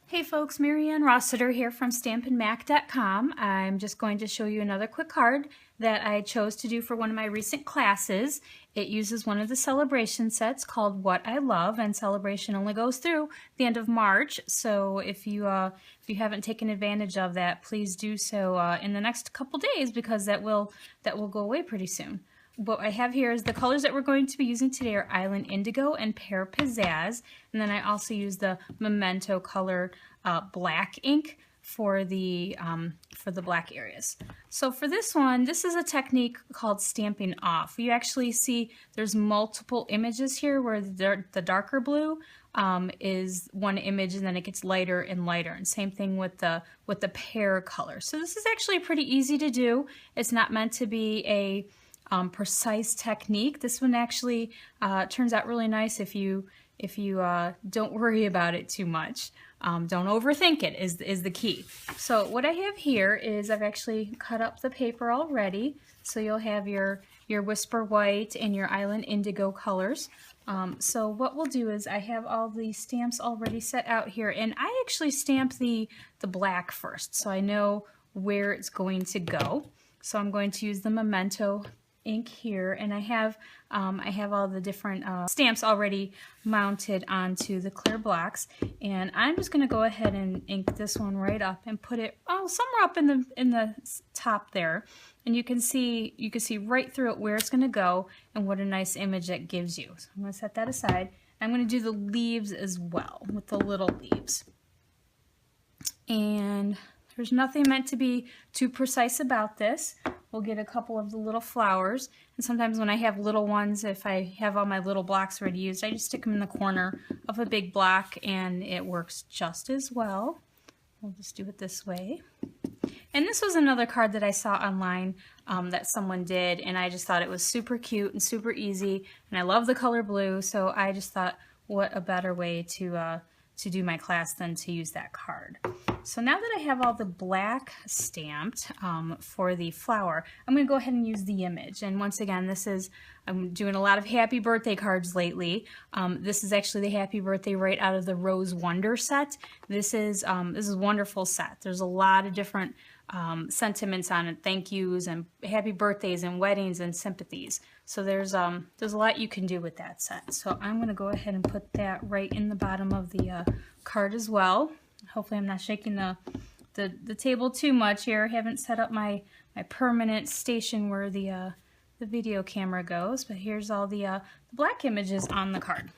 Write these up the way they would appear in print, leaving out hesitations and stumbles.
Hey folks, Marianne Rossiter here from stampinmac.com. I'm just going to show you another quick card that I chose to do for one of my recent classes. It uses one of the Sale-A-Bration sets called What I Love, and Sale-A-Bration only goes through the end of March. So if you haven't taken advantage of that, please do so in the next couple days, because that will go away pretty soon. What I have here is the colors that we're going to be using today are Island Indigo and Pear Pizzazz, and then I also use the Memento color black ink for the black areas. So for this one, this is a technique called stamping off. You actually see there's multiple images here where the darker blue is one image, and then it gets lighter and lighter, and same thing with the pear color. So this is actually pretty easy to do. It's not meant to be a precise technique. This one actually turns out really nice if you don't worry about it too much. Don't overthink it is the key. So what I have here is I've actually cut up the paper already. So you'll have your Whisper White and your Island Indigo colors. So what we'll do is I have all the stamps already set out here, and I actually stamp the black first, so I know where it's going to go. So I'm going to use the Memento ink here, and I have all the different stamps already mounted onto the clear blocks, and I'm just going to go ahead and ink this one right up and put it somewhere up in the top there, and you can see right through it where it's going to go and what a nice image that gives you. So I'm going to set that aside. I'm going to do the leaves as well with the little leaves, and there's nothing meant to be too precise about this. We'll get a couple of the little flowers, and sometimes when I have little ones, if I have all my little blocks already used, I just stick them in the corner of a big block, and it works just as well. We'll just do it this way. And this was another card that I saw online that someone did, and I just thought it was super cute and super easy, and I love the color blue, so I just thought, what a better way to do my class than to use that card. So now that I have all the black stamped for the flower, I'm going to go ahead and use the image. And once again, I'm doing a lot of happy birthday cards lately. This is actually the happy birthday right out of the Rose Wonder set. This is a wonderful set. There's a lot of different sentiments on it, thank yous and happy birthdays and weddings and sympathies. So there's a lot you can do with that set. So I'm going to go ahead and put that right in the bottom of the card as well. Hopefully I'm not shaking the table too much here. I haven't set up my permanent station where the video camera goes, but here's all the black images on the card.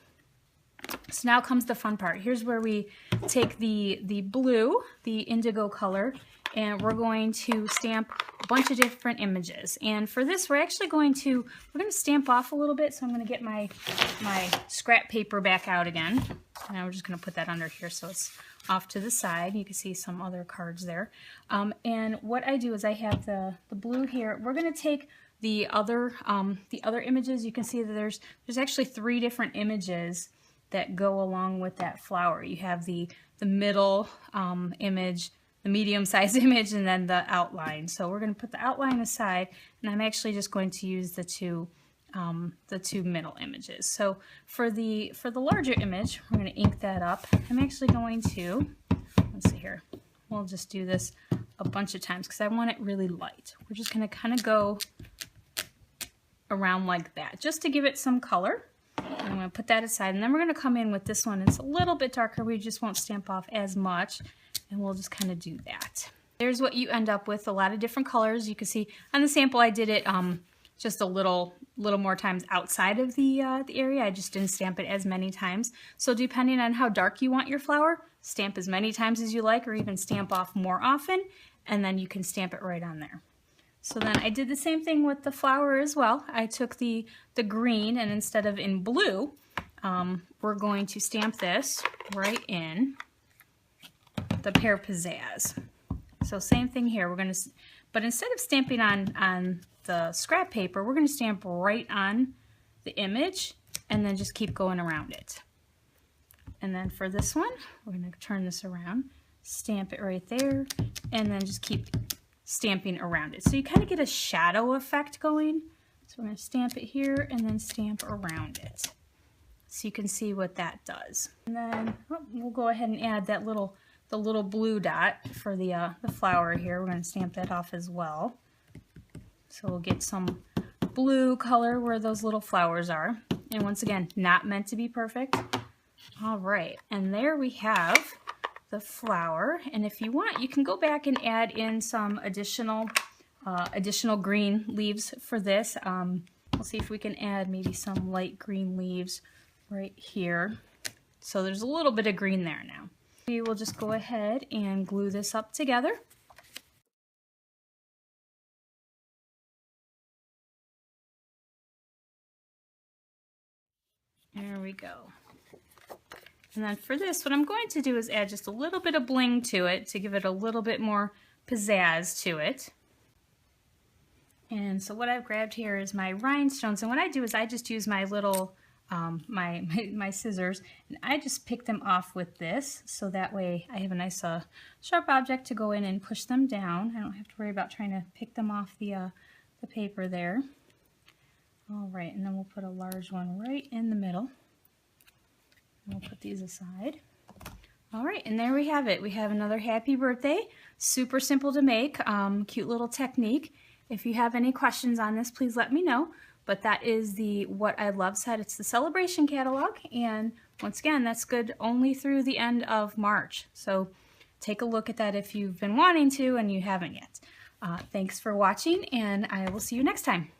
So now comes the fun part. Here's where we take the blue, the indigo color, and we're going to stamp a bunch of different images. And for this, we're going to stamp off a little bit. So I'm going to get my scrap paper back out again. Now we're just going to put that under here so it's off to the side. You can see some other cards there. And what I do is I have the blue here. We're going to take the other images. You can see that there's actually 3 different images that go along with that flower. You have the middle image, the medium-sized image, and then the outline. So we're going to put the outline aside, and I'm actually just going to use the two middle images. So for the larger image, we're going to ink that up. I'm actually going to, let's see here, we'll just do this a bunch of times because I want it really light. We're just going to kind of go around like that just to give it some color. I'm going to put that aside, and then we're going to come in with this one. It's a little bit darker. We just won't stamp off as much, and we'll just kind of do that. There's what you end up with, a lot of different colors. You can see on the sample I did it just a little more times outside of the area. I just didn't stamp it as many times. So depending on how dark you want your flower, stamp as many times as you like, or even stamp off more often, and then you can stamp it right on there. So then I did the same thing with the flower as well. I took the green, and instead of in blue, we're going to stamp this right in the Pear Pizzazz. So same thing here. But instead of stamping on the scrap paper, we're going to stamp right on the image and then just keep going around it. And then for this one, we're going to turn this around, stamp it right there, and then just keep stamping around it. So you kind of get a shadow effect going. So we're going to stamp it here and then stamp around it, so you can see what that does. And then we'll go ahead and add that little the little blue dot for the flower here. We're going to stamp that off as well. So we'll get some blue color where those little flowers are. And once again, not meant to be perfect. All right, and there we have the flower. And if you want, you can go back and add in some additional green leaves for this. We'll see if we can add maybe some light green leaves right here. So there's a little bit of green there now. We will just go ahead and glue this up together. There we go. And then for this, what I'm going to do is add just a little bit of bling to it to give it a little bit more pizzazz to it. And so what I've grabbed here is my rhinestones, and what I do is I just use my little, my scissors, and I just pick them off with this, so that way I have a nice sharp object to go in and push them down. I don't have to worry about trying to pick them off the paper there. All right, and then we'll put a large one right in the middle. We'll put these aside. All right, and there we have it. We have another happy birthday. Super simple to make, cute little technique. If you have any questions on this, please let me know. But that is the What I Love set. It's the Sale-A-Bration catalog, and once again, that's good only through the end of March. So take a look at that if you've been wanting to and you haven't yet. Thanks for watching, and I will see you next time.